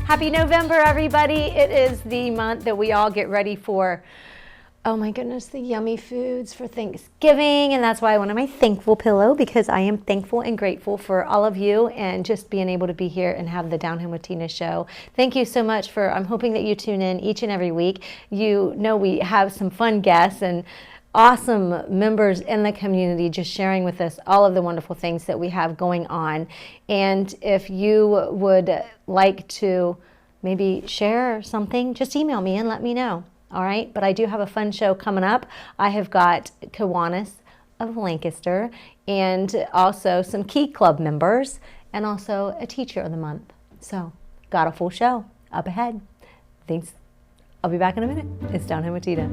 Happy November, everybody. It is the month that we all get ready for, oh my goodness, the yummy foods for Thanksgiving. And that's why I wanted my thankful pillow, because I am thankful and grateful for all of you and just being able to be here and have the Down Home with Tina show. Thank you so much for, I'm hoping that you tune in each and every week. You know we have some fun guests and awesome members in the community just sharing with us all of the wonderful things that we have going on. And if you would like to maybe share something, just email me and let me know. All right, but I do have a fun show coming up. I have got Kiwanis of Lancaster and also some Key Club members and also a Teacher of the Month. So got a full show up ahead. Thanks. I'll be back in a minute. It's Down Home with Tina.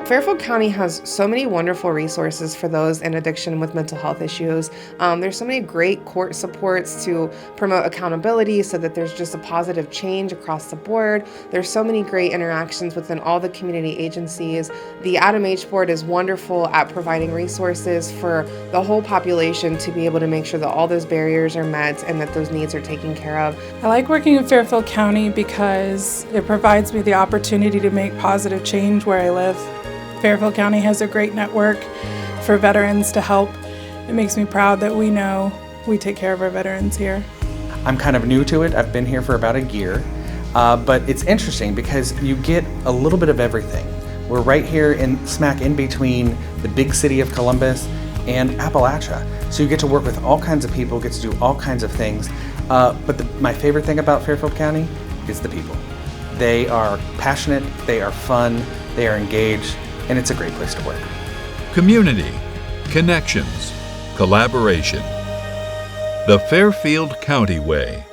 Fairfield County has so many wonderful resources for those in addiction with mental health issues. There's so many great court supports to promote accountability so that there's just a positive change across the board. There's so many great interactions within all the community agencies. The Adam H Board is wonderful at providing resources for the whole population to be able to make sure that all those barriers are met and that those needs are taken care of. I like working in Fairfield County because it provides me the opportunity to make positive change where I live. Fairfield County has a great network for veterans to help. It makes me proud that we know we take care of our veterans here. I'm kind of new to it. I've been here for about a year, but it's interesting because you get a little bit of everything. We're right here smack in between the big city of Columbus and Appalachia. So you get to work with all kinds of people, get to do all kinds of things. But my favorite thing about Fairfield County is the people. They are passionate, they are fun, they are engaged, and it's a great place to work. Community, connections, collaboration. The Fairfield County Way.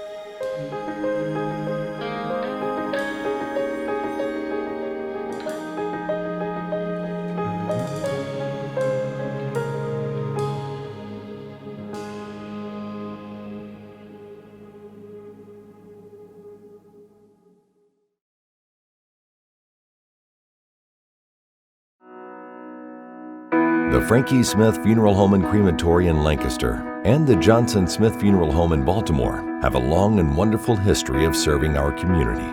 The Frankie Smith Funeral Home and Crematory in Lancaster and the Johnson Smith Funeral Home in Baltimore have a long and wonderful history of serving our community.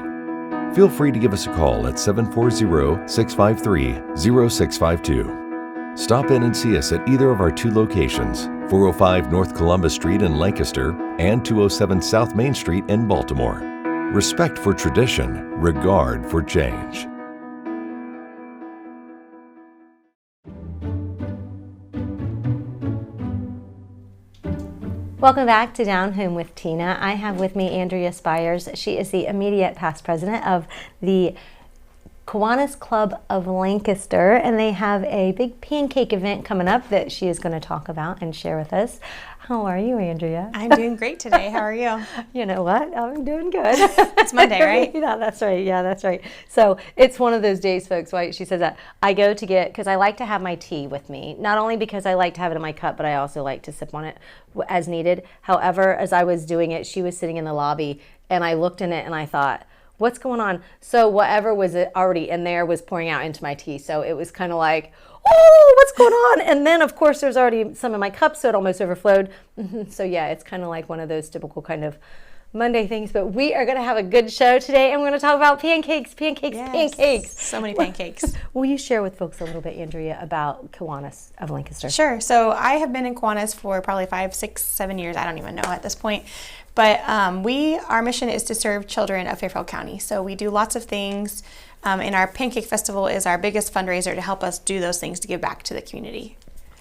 Feel free to give us a call at 740-653-0652. Stop in and see us at either of our two locations, 405 North Columbus Street in Lancaster and 207 South Main Street in Baltimore. Respect for tradition, regard for change. Welcome back to Down Home with Tina. I have with me Andrea Spires. She is the immediate past president of the Kiwanis Club of Lancaster, and they have a big pancake event coming up that she is going to talk about and share with us. How are you, Andrea? I'm doing great today. How are you? You know what? I'm doing good. It's Monday, right? Yeah, that's right. Yeah, that's right. So it's one of those days, folks, why she says that I go to get, because I like to have my tea with me, not only because I like to have it in my cup, but I also like to sip on it as needed. However, as I was doing it, she was sitting in the lobby, and I looked in it and I thought, what's going on? So whatever was already in there was pouring out into my tea. So it was kind of like, oh, what's going on? And then, of course, there's already some in my cup, so it almost overflowed. So yeah, it's kind of like one of those typical kind of Monday things. But we are going to have a good show today, and we're going to talk about pancakes. Yes, pancakes. So many pancakes. Will you share with folks a little bit, Andrea, about Kiwanis of Lancaster? Sure. So I have been in Kiwanis for probably 5, 6, 7 years. I don't even know at this point. But our mission is to serve children of Fairfield County. So we do lots of things, and our Pancake Festival is our biggest fundraiser to help us do those things to give back to the community.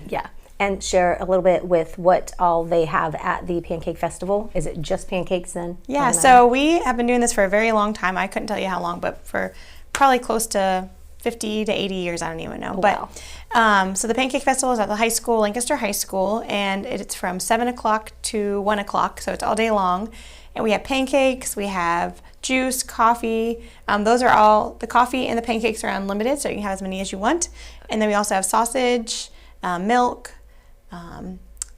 Yeah, and share a little bit with what all they have at the Pancake Festival. Is it just pancakes then? Yeah, so we have been doing this for a very long time. I couldn't tell you how long, but for probably close to 50 to 80 years, I don't even know. Wow. But so the Pancake Festival is at the high school, Lancaster High School, and it's from 7 o'clock to 1 o'clock, so it's all day long. And we have pancakes, we have juice, coffee. Those are all, the coffee and the pancakes are unlimited, so you can have as many as you want. And then we also have sausage, milk,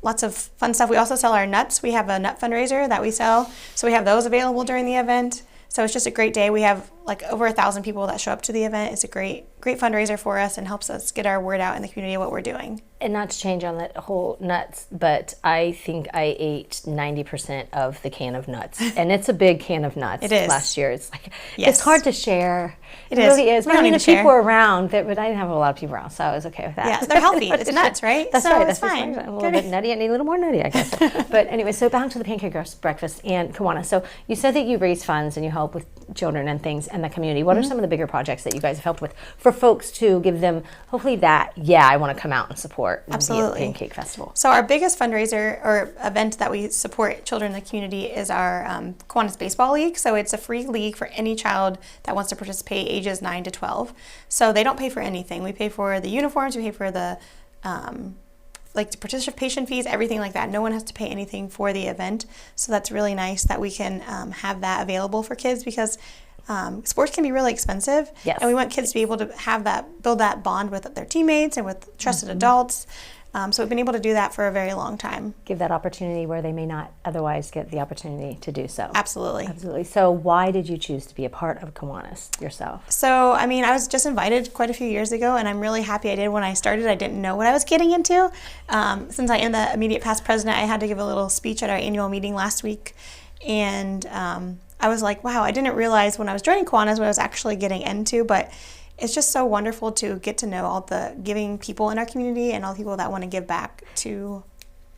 lots of fun stuff. We also sell our nuts. We have a nut fundraiser that we sell, so we have those available during the event. So it's just a great day. We have like over 1,000 people that show up to the event. It's a great fundraiser for us and helps us get our word out in the community of what we're doing. And not to change on that whole nuts, but I think I ate 90% of the can of nuts. And it's a big can of nuts. It is. Last year. It's like, Yes. it's hard to share. It really is. We But don't I mean, need the to people share. around, but I didn't have a lot of people around, so I was okay with that. Yeah, they're healthy. It's nuts, right? That's So right. it's That's fine. Right. A little bit nutty. I need a little more nutty, I guess. But anyway, so back to the Pancake Breakfast and Kiwanis. So you said that you raise funds and you help with children and things in the community. What are some of the bigger projects that you guys have helped with for folks to give them, hopefully that, I want to come out and support Absolutely. the Pancake Festival? So our biggest fundraiser or event that we support children in the community is our Kiwanis Baseball League. So it's a free league for any child that wants to participate ages 9 to 12. So they don't pay for anything. We pay for the uniforms, we pay for the like the participation fees, everything like that. No one has to pay anything for the event. So that's really nice that we can have that available for kids, because sports can be really expensive. Yes. And we want kids to be able to have that, build that bond with their teammates and with trusted adults. So we've been able to do that for a very long time. Give that opportunity where they may not otherwise get the opportunity to do so. Absolutely. Absolutely. So why did you choose to be a part of Kiwanis yourself? So, I mean, I was just invited quite a few years ago, and I'm really happy I did. When I started, I didn't know what I was getting into. Since I am the immediate past president, I had to give a little speech at our annual meeting last week. And I was like, wow, I didn't realize when I was joining Kiwanis what I was actually getting into, but it's just so wonderful to get to know all the giving people in our community and all the people that want to give back to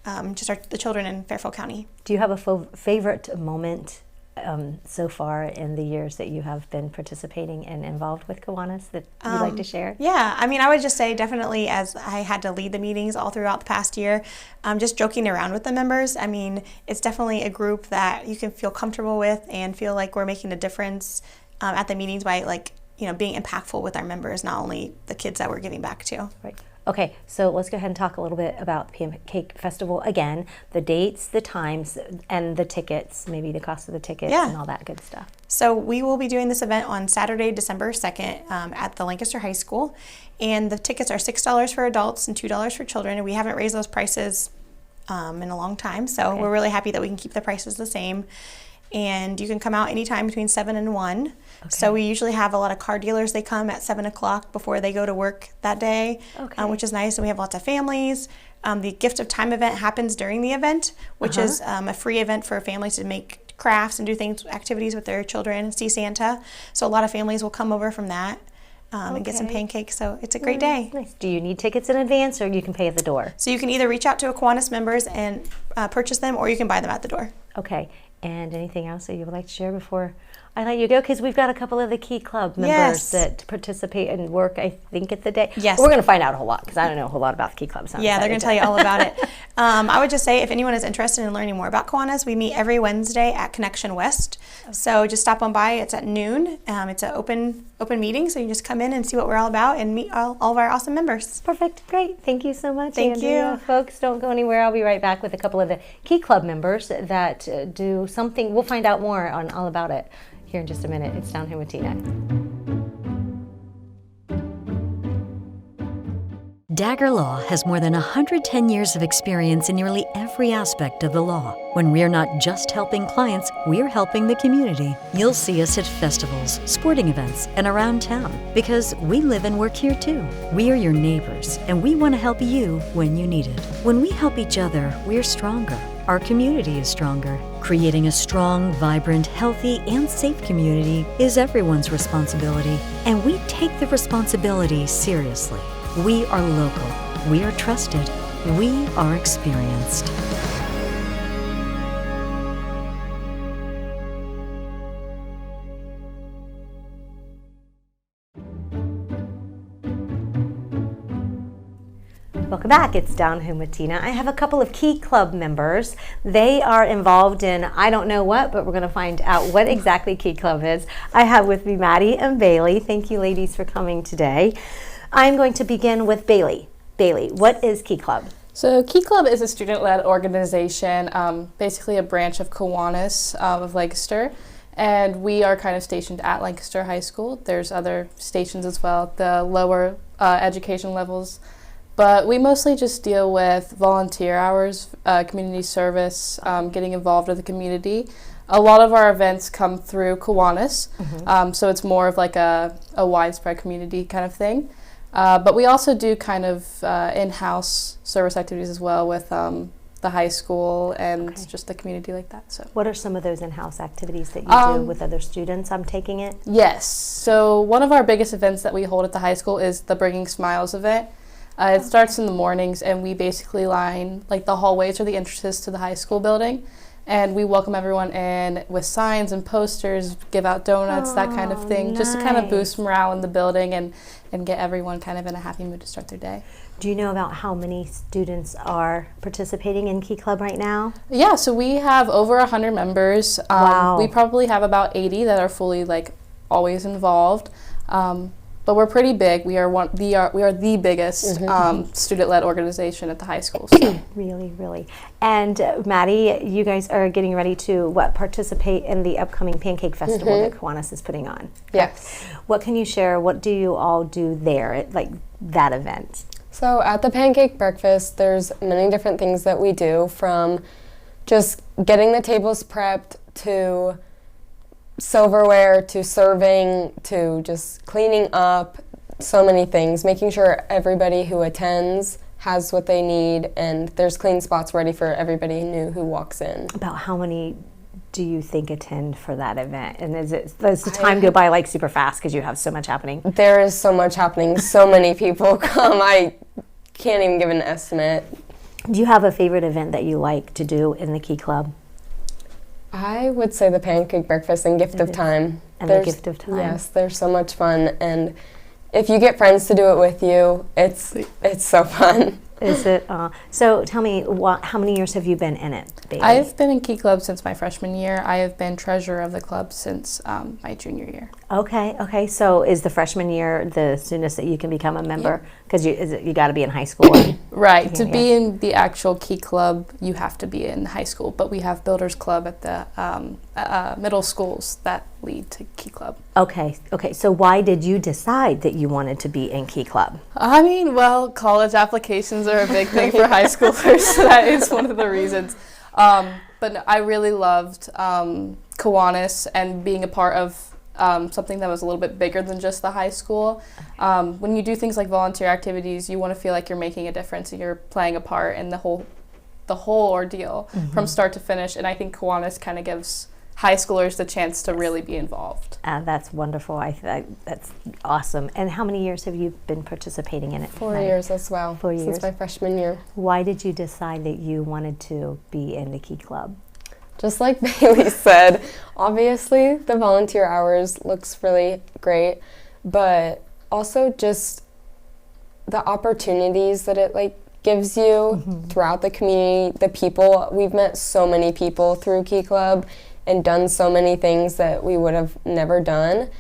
the children in Fairfield County. Do you have a favorite moment so far in the years that you have been participating and involved with Kiwanis that you'd like to share? Yeah, I mean, I would just say definitely, as I had to lead the meetings all throughout the past year, just joking around with the members. I mean, it's definitely a group that you can feel comfortable with and feel like we're making a difference at the meetings by, like, being impactful with our members, not only the kids that we're giving back to. Right. Okay, so let's go ahead and talk a little bit about the Pancake Festival again, the dates, the times, and the tickets, maybe the cost of the tickets and all that good stuff. So we will be doing this event on Saturday, December 2nd at the Lancaster High School, and the tickets are $6 for adults and $2 for children, and we haven't raised those prices in a long time, so we're really happy that we can keep the prices the same. And you can come out anytime between 7 and 1. Okay. So we usually have a lot of car dealers. They come at 7 o'clock before they go to work that day, which is nice. And we have lots of families. The Gift of Time event happens during the event, which is a free event for families to make crafts and do activities with their children and see Santa. So a lot of families will come over from that and get some pancakes. So it's a great day. Nice. Do you need tickets in advance, or you can pay at the door? So you can either reach out to a Kiwanis members and purchase them, or you can buy them at the door. Okay. And anything else that you would like to share before I let you go? Because we've got a couple of the Key Club members that participate and work, I think, at the day. Yes. We're going to find out a whole lot, because I don't know a whole lot about the Key Club. So they're going to tell you all about it. I would just say, if anyone is interested in learning more about Kiwanis, we meet every Wednesday at Connection West. So just stop on by. It's at noon. It's an open meeting, so you just come in and see what we're all about and meet all of our awesome members. Perfect. Great. Thank you so much, Thank Andrea. you. Folks, don't go anywhere. I'll be right back with a couple of the Key Club members that do something. We'll find out more on all about it here in just a minute. It's Down Here with Tina. Dagger Law has more than 110 years of experience in nearly every aspect of the law. When we're not just helping clients, we're helping the community. You'll see us at festivals, sporting events, and around town, because we live and work here too. We are your neighbors, and we want to help you when you need it. When we help each other, we're stronger. Our community is stronger. Creating a strong, vibrant, healthy, and safe community is everyone's responsibility, and we take the responsibility seriously. We are local. We are trusted. We are experienced. Welcome back. It's Down Home with Tina. I have a couple of Key Club members. They are involved in I don't know what, but we're going to find out what exactly Key Club is. I have with me Maddie and Bailey. Thank you, ladies, for coming today. I'm going to begin with Bailey. Bailey, what is Key Club? So Key Club is a student-led organization, basically a branch of Kiwanis of Lancaster, and we are kind of stationed at Lancaster High School. There's other stations as well at the lower education levels, but we mostly just deal with volunteer hours, community service, getting involved with the community. A lot of our events come through Kiwanis, so it's more of like a widespread community kind of thing. But we also do kind of in-house service activities as well with the high school and just the community like that. So, what are some of those in-house activities that you do with other students? I'm taking it. Yes. So one of our biggest events that we hold at the high school is the Bringing Smiles event. It starts in the mornings, and we basically line like the hallways or the entrances to the high school building. And we welcome everyone in with signs and posters, give out donuts, that kind of thing, just to kind of boost morale in the building and get everyone kind of in a happy mood to start their day. Do you know about how many students are participating in Key Club right now? Yeah, so we have over 100 members. Wow. We probably have about 80 that are fully like always involved. But we're pretty big. We are the biggest student-led organization at the high school. So. Really, really. And Maddie, you guys are getting ready to participate in the upcoming Pancake Festival that Kiwanis is putting on. Yes. What can you share? What do you all do there at like that event? So at the Pancake Breakfast, there's many different things that we do, from just getting the tables prepped to silverware to serving to just cleaning up, so many things, making sure everybody who attends has what they need and there's clean spots ready for everybody new who walks in. About how many do you think attend for that event? And does the time go by like super fast because you have so much happening? There is so much happening. So many people come. I can't even give an estimate. Do you have a favorite event that you like to do in the Key Club? I would say the Pancake Breakfast and Gift of Time. And the Gift of Time. Yes, they're so much fun, and if you get friends to do it with you, it's so fun. Is it? So tell me, how many years have you been in it, Bailey? I've been in Key Club since my freshman year. I have been treasurer of the club since my junior year. Okay. So is the freshman year the soonest that you can become a member? Because you got to be in high school. Right. To be in the actual Key Club, you have to be in high school. But we have Builders Club at the middle schools that lead to Key Club. Okay. So why did you decide that you wanted to be in Key Club? I mean, well, college applications are a big thing for high schoolers. So that is one of the reasons. But no, I really loved Kiwanis and being a part of something that was a little bit bigger than just the high school. When you do things like volunteer activities, you want to feel like you're making a difference and you're playing a part in the whole ordeal from start to finish. And I think Kiwanis kind of gives high schoolers the chance to really be involved. That's wonderful. That's awesome. And how many years have you been participating in it? 4 years as well. 4 years. Since my freshman year. Why did you decide that you wanted to be in the Key Club? Just like Bailey said, obviously the volunteer hours looks really great, but also just the opportunities that it gives you throughout the community, the people. We've met so many people through Key Club and done so many things that we would have never done.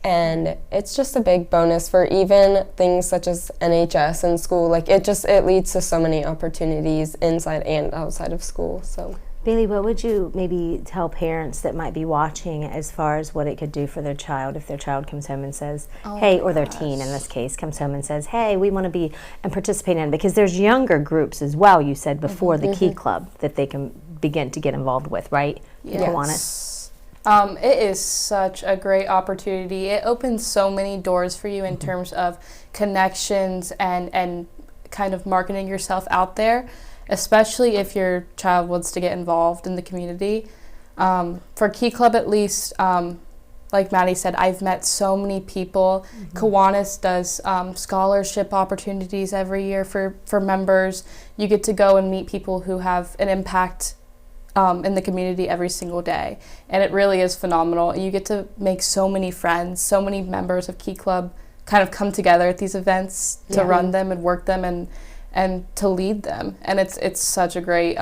And it's just a big bonus for even things such as NHS and school. It leads to so many opportunities inside and outside of school. So, Bailey, what would you maybe tell parents that might be watching as far as what it could do for their child if their child comes home and says, hey, or their teen in this case comes home and says, hey, we want to be and participate in, because there's younger groups as well, you said before, the Key Club that they can begin to get involved with, right? Yes. It is such a great opportunity. It opens so many doors for you in terms of connections and kind of marketing yourself out there, especially if your child wants to get involved in the community. For Key Club, at least, like Maddie said, I've met so many people. Kiwanis does scholarship opportunities every year for members. You get to go and meet people who have an impact in the community every single day, and it really is phenomenal. You get to make so many friends. So many members of Key Club kind of come together at these events to run them and work them and to lead them, and it's such a great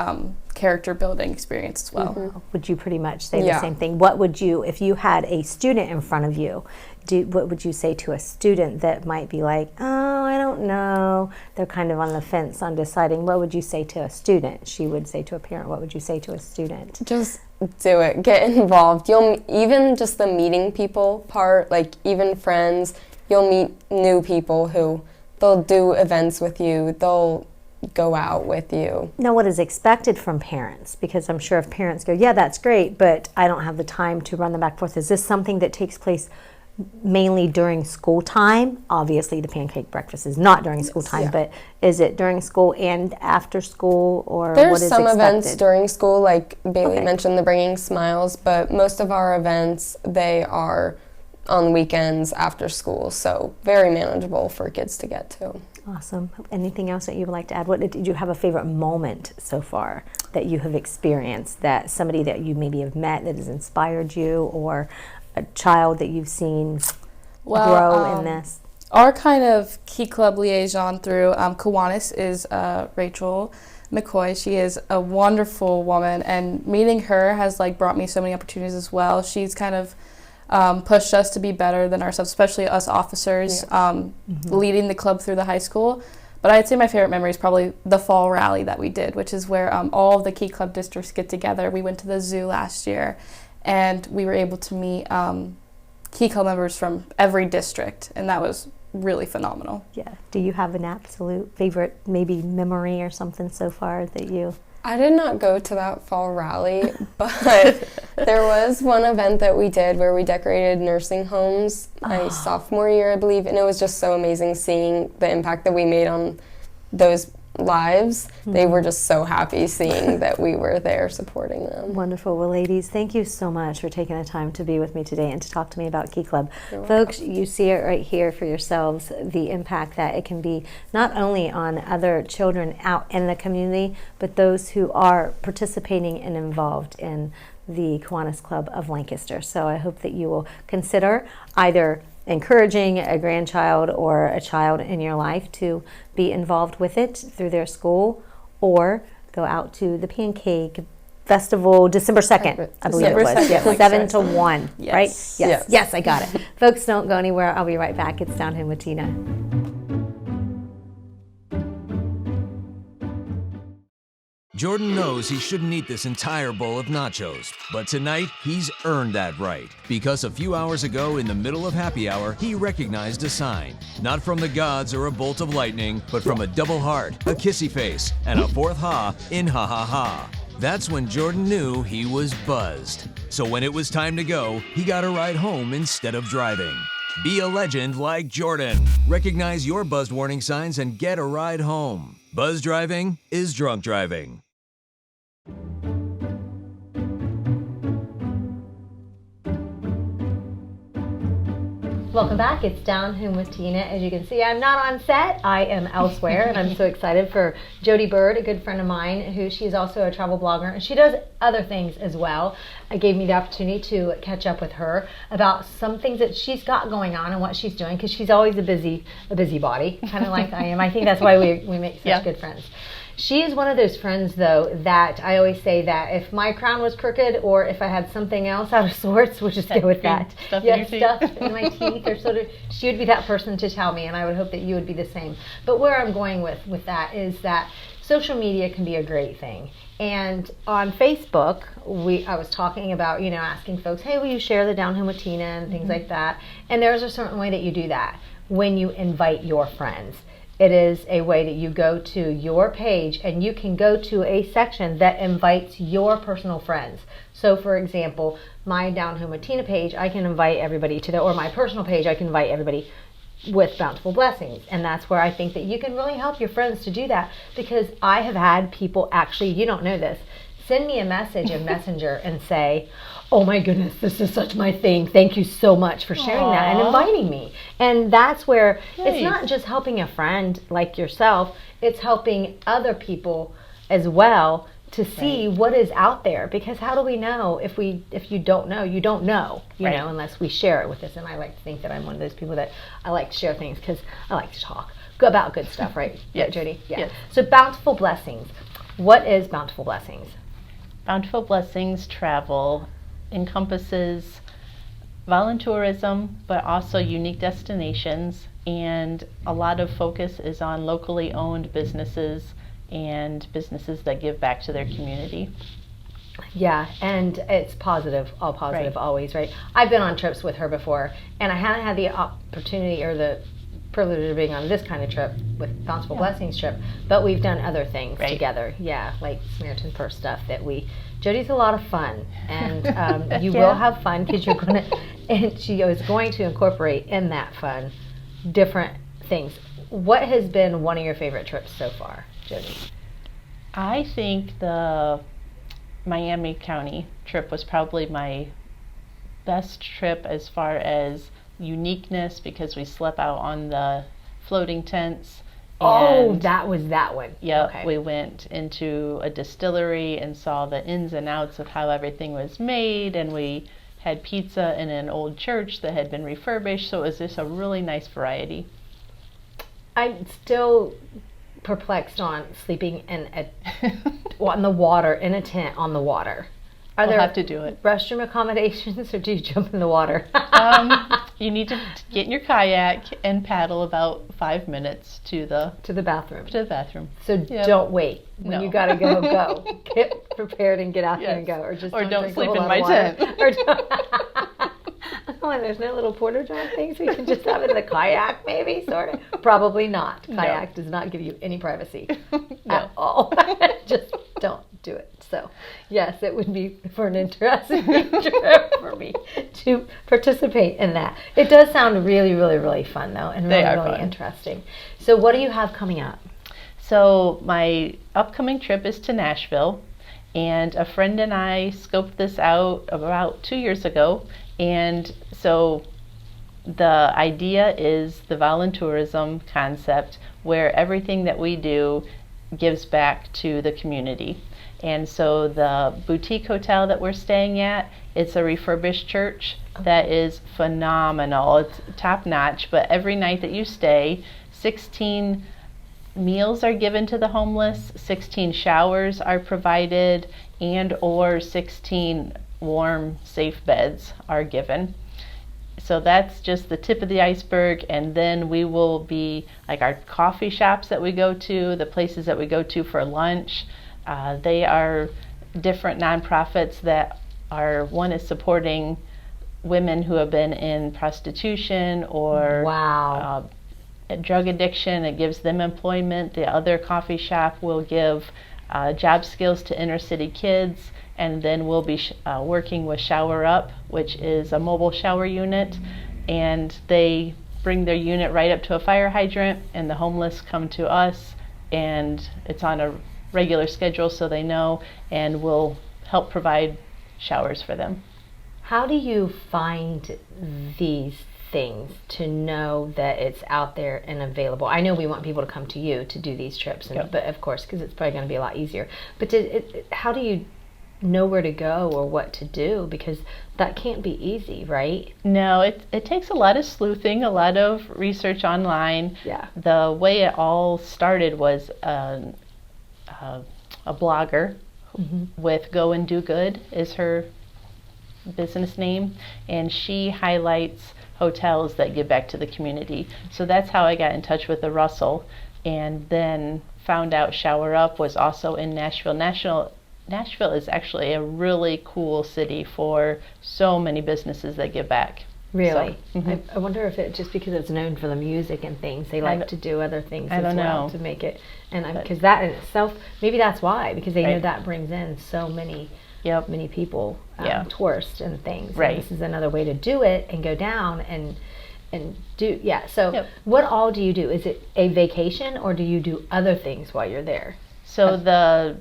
character building experience as well. Would you pretty much say the same thing? What would you, if you had a student in front of you, what would you say to a student that might be like, oh, I don't know, they're kind of on the fence on deciding? What would you say to a student? She would say to a parent. What would you say to a student? Just do it. Get involved. You'll even just the meeting people part, even friends, you'll meet new people who they'll do events with you. They'll go out with you. Now, what is expected from parents? Because I'm sure if parents go, yeah, that's great, but I don't have the time to run them back and forth. Is this something that takes place mainly during school time? Obviously, the pancake breakfast is not during school time, but is it during school and after school, or there's what is some expected? events during school, like Bailey mentioned, the Bringing Smiles, but most of our events, they are on weekends after school, so very manageable for kids to get to. Awesome. Anything else that you would like to add? What did you have a favorite moment so far that you have experienced, that somebody that you maybe have met that has inspired you, or a child that you've seen grow in this? Our kind of Key Club liaison through Kiwanis is Rachel McCoy. She is a wonderful woman, and meeting her has like brought me so many opportunities as well. She's kind of pushed us to be better than ourselves, especially us officers, leading the club through the high school. But I'd say my favorite memory is probably the fall rally that we did, which is where all of the Key Club districts get together. We went to the zoo last year, and we were able to meet Key Club members from every district, and that was really phenomenal. Yeah. Do you have an absolute favorite, maybe memory or something so far that you... I did not go to that fall rally, but there was one event that we did where we decorated nursing homes my sophomore year, I believe, and it was just so amazing seeing the impact that we made on those lives. They were just so happy seeing that we were there supporting them. Wonderful. Well, ladies, thank you so much for taking the time to be with me today and to talk to me about Key Club. Folks, you see it right here for yourselves, the impact that it can be not only on other children out in the community, but those who are participating and involved in the Kiwanis Club of Lancaster. So I hope that you will consider either encouraging a grandchild or a child in your life to be involved with it through their school, or go out to the Pancake Festival December 2nd, I believe it was. Yes, 7 to 1, right? Yes, I got it. Folks, don't go anywhere. I'll be right back. It's Down Home with Tina. Jordan knows he shouldn't eat this entire bowl of nachos, but tonight he's earned that right, because a few hours ago in the middle of happy hour, he recognized a sign, not from the gods or a bolt of lightning, but from a double heart, a kissy face, and a fourth ha in ha ha ha. That's when Jordan knew he was buzzed. So when it was time to go, he got a ride home instead of driving. Be a legend like Jordan. Recognize your buzzed warning signs and get a ride home. Buzz driving is drunk driving. Welcome back. It's Down Home with Tina. As you can see, I'm not on set. I am elsewhere, and I'm so excited for Jodi Bird, a good friend of mine, who she is also a travel blogger, and she does other things as well. It gave me the opportunity to catch up with her about some things that she's got going on and what she's doing, because she's always a busybody, kind of like I am. I think that's why we make such good friends. She is one of those friends, though, that I always say that if my crown was crooked or if I had something else out of sorts, we'll just go with that. Stuff in my teeth, or sort of, she would be that person to tell me, and I would hope that you would be the same. But where I'm going with that is that social media can be a great thing. And on Facebook, I was talking about, asking folks, hey, will you share the Down Home with Tina and things like that. And there's a certain way that you do that when you invite your friends. It is a way that you go to your page and you can go to a section that invites your personal friends. So for example, my Down Home with Tina page, I can invite everybody to or my personal page, I can invite everybody with Bountiful Blessings. And that's where I think that you can really help your friends to do that, because I have had people, actually, you don't know this, send me a message in Messenger and say, oh my goodness, this is such my thing. Thank you so much for sharing that and inviting me. And that's where it's not just helping a friend like yourself, it's helping other people as well to see what is out there. Because how do we know if you don't know, you don't know, you know, unless we share it with us. And I like to think that I'm one of those people that I like to share things because I like to talk about good stuff, right? Jodi? Yeah. Yes. So Bountiful Blessings. What is Bountiful Blessings? Bountiful Blessings Travel encompasses voluntourism, but also unique destinations, and a lot of focus is on locally owned businesses and businesses that give back to their community. Yeah, and it's positive, all positive, always, right? I've been on trips with her before, and I haven't had the opportunity or the privilege of being on this kind of trip with Bountiful Blessings trip, but we've done other things Right. together. Yeah, like Samaritan Purse stuff that Jodi's a lot of fun, and you Yeah. will have fun because you're going to, and she is going to incorporate in that fun different things. What has been one of your favorite trips so far, Jodi? I think the Miami County trip was probably my best trip as far as uniqueness, because we slept out on the floating tents. Oh, and that was that one. Yep, Okay. we went into a distillery and saw the ins and outs of how everything was made, and we had pizza in an old church that had been refurbished, so it was just a really nice variety. I'm still perplexed on sleeping on the water, in a tent on the water. Are We'll there have to do it. restroom accommodations, or do you jump in the water? You need to get in your kayak and paddle about 5 minutes to the bathroom. So Yep. don't wait. When No. you gotta go, go. Get prepared and get out there and Yes. go. Or just Or don't drink a sleep whole in lot my of water. tent. Or oh, and there's no little porta john things we can just have in the kayak, maybe, sort of. Probably not. Kayak does not give you any privacy at all. Just don't do it. So, yes, it would be for an interesting trip for me to participate in that. It does sound really, really, really fun, though, and They really, are really fun. interesting. So, what do you have coming up? So my upcoming trip is to Nashville, and a friend and I scoped this out about 2 years ago. And so the idea is the voluntourism concept, where everything that we do gives back to the community. And so the boutique hotel that we're staying at, it's a refurbished church that is phenomenal. It's top notch, but every night that you stay, 16 meals are given to the homeless, 16 showers are provided, and or 16 warm, safe beds are given. So that's just the tip of the iceberg, and then we will be, like, our coffee shops that we go to, the places that we go to for lunch, they are different nonprofits that are, one is supporting women who have been in prostitution or drug addiction. It gives them employment. The other coffee shop will give job skills to inner city kids, and then we'll be working with Shower Up, which is a mobile shower unit, and they bring their unit right up to a fire hydrant, and the homeless come to us, and it's on a regular schedule, so they know, and we'll help provide showers for them. How do you find these things to know that it's out there and available? I know we want people to come to you to do these trips, and, but of course, because it's probably going to be a lot easier. But how do you know where to go or what to do? Because that can't be easy, right? No, it takes a lot of sleuthing, a lot of research online. Yeah. The way it all started was a blogger with Go and Do Good is her business name, and she highlights hotels that give back to the community. So that's how I got in touch with the Russell, and then found out Shower Up was also in Nashville. Nashville is actually a really cool city for so many businesses that give back. Really? So, I wonder if it just because it's known for the music and things, they like to do other things I as don't well know. to make it. And because that in itself, maybe that's why, because they know Right. that brings in so many many people, tourists and things. Right. And this is another way to do it and go down and do, So what all do you do? Is it a vacation, or do you do other things while you're there? So the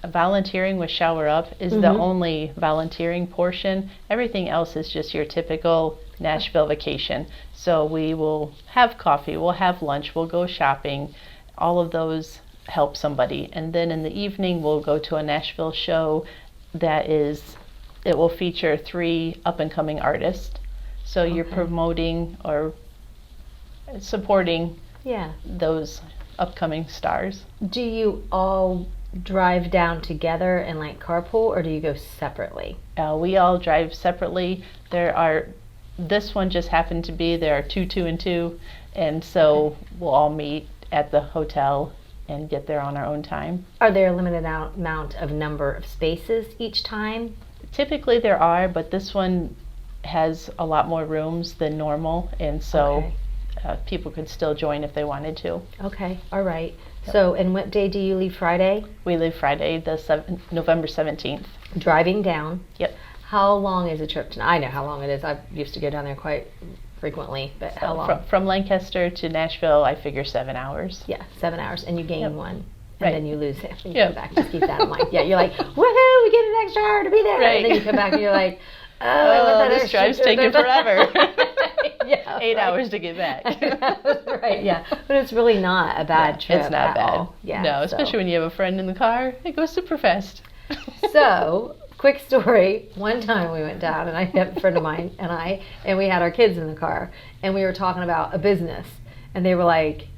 volunteering with Shower Up is the only volunteering portion. Everything else is just your typical Nashville vacation. So we will have coffee, we'll have lunch, we'll go shopping. All of those help somebody. And then in the evening, we'll go to a Nashville show it will feature 3 up-and-coming artists. So you're promoting or supporting those upcoming stars. Do you all drive down together and like carpool, or do you go separately? We all drive separately. This one just happened to be, there are 2 and 2, and so we'll all meet at the hotel and get there on our own time. Are there a limited amount of number of spaces each time? Typically there are, but this one has a lot more rooms than normal, and so people could still join if they wanted to. Okay, all right. So, and what day do you leave Friday? We leave Friday, November 17th. Driving down. Yep. How long is a trip to? I know how long it is. I used to go down there quite frequently, but how long? From Lancaster to Nashville, I figure 7 hours. Yeah, 7 hours, and you gain one. And Right. then you lose it when you Yep. come back. Just keep that in mind. Yeah, you're like, woohoo, we get an extra hour to be there. Right. And then you come back and you're like, oh, this drive's taking forever. Yeah, 8 right. hours to get back. Right, yeah. But it's really not a bad trip. It's not at bad. all. Yeah. No, so. especially when you have a friend in the car. It goes super fast. So, quick story. One time we went down, and I had a friend of mine and we had our kids in the car, and we were talking about a business, and they were like,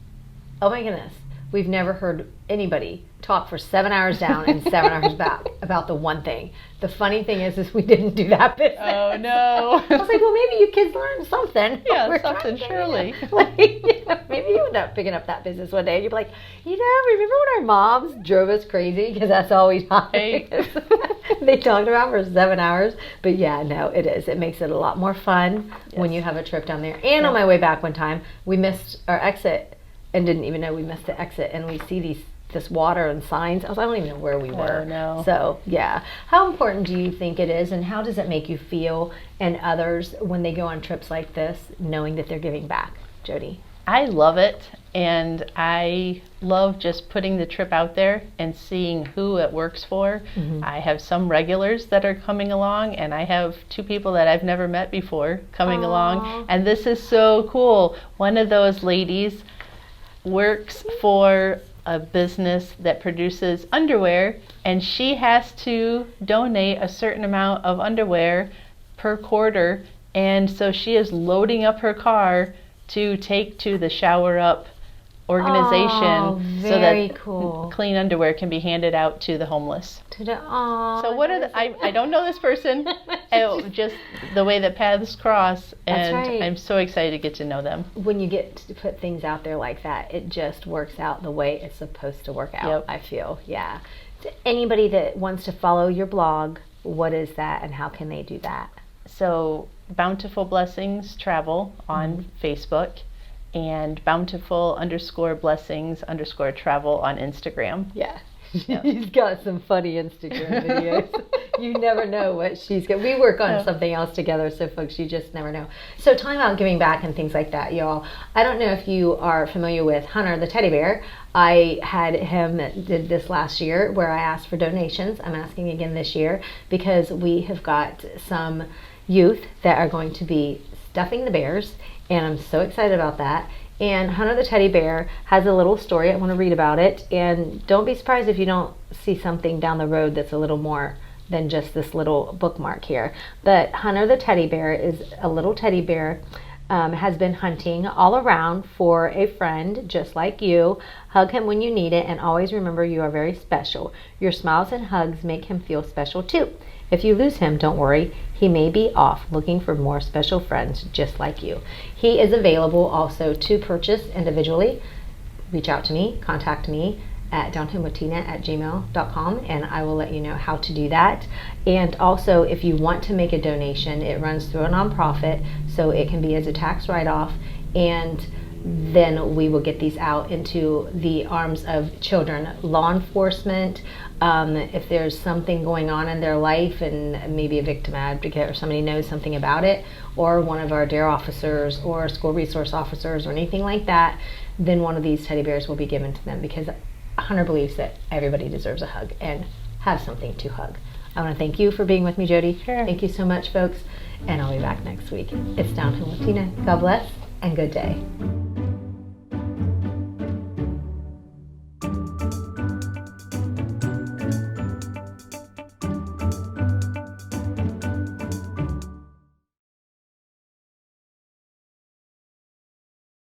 "Oh my goodness, we've never heard anybody talk for 7 hours down and 7 hours back about the one thing." The funny thing is we didn't do that business. Oh no! I was like, well, maybe you kids learned something. Yeah, We're something trying to- surely. Like, maybe you end up picking up that business one day. And you'd be like, remember when our moms drove us crazy because that's all we talked They talked about for 7 hours. But yeah, no, it is. It makes it a lot more fun when you have a trip down there. And on my way back one time, we missed our exit and didn't even know we missed the exit. And we see this water and signs. I don't even know where we were. Oh, no. So yeah, how important do you think it is, and how does it make you feel and others when they go on trips like this, knowing that they're giving back? Jodi? I love it, and I love just putting the trip out there and seeing who it works for. Mm-hmm. I have some regulars that are coming along, and I have 2 people that I've never met before coming along, and this is so cool. One of those ladies works for a business that produces underwear, and she has to donate a certain amount of underwear per quarter, and so she is loading up her car to take to the Shower Up organization so that cool. clean underwear can be handed out to the homeless. So So what are the, I don't know this person, just the way that paths cross, and That's right. I'm so excited to get to know them. When you get to put things out there like that, it just works out the way it's supposed to work out. Yep. I feel, yeah. To anybody that wants to follow your blog, what is that, and how can they do that? So Bountiful Blessings Travel on Facebook, and bountiful_blessings_travel on Instagram. Yeah. She's got some funny Instagram videos. You never know what she's got. We work on something else together, so folks, you just never know. So talking about giving back and things like that, y'all, I don't know if you are familiar with Hunter the teddy bear. I had him did this last year where I asked for donations. I'm asking again this year because we have got some youth that are going to be stuffing the bears, and I'm so excited about that. And Hunter the teddy bear has a little story. I want to read about it, and don't be surprised if you don't see something down the road that's a little more than just this little bookmark here. But Hunter the teddy bear is a little teddy bear, has been hunting all around for a friend just like you. Hug him when you need it, and always remember you are very special. Your smiles and hugs make him feel special too. If you lose him, don't worry. He may be off looking for more special friends just like you. He is available also to purchase individually. Reach out to me, contact me at downhillwithtina@gmail.com, and I will let you know how to do that. And also, if you want to make a donation, it runs through a nonprofit, so it can be as a tax write-off, and then we will get these out into the arms of children, law enforcement. If there's something going on in their life and maybe a victim advocate or somebody knows something about it, or one of our DARE officers or school resource officers or anything like that, then one of these teddy bears will be given to them, because Hunter believes that everybody deserves a hug and have something to hug. I want to thank you for being with me, Jodi. Sure. Thank you so much, folks, and I'll be back next week. It's Downhill with Tina. God bless and good day.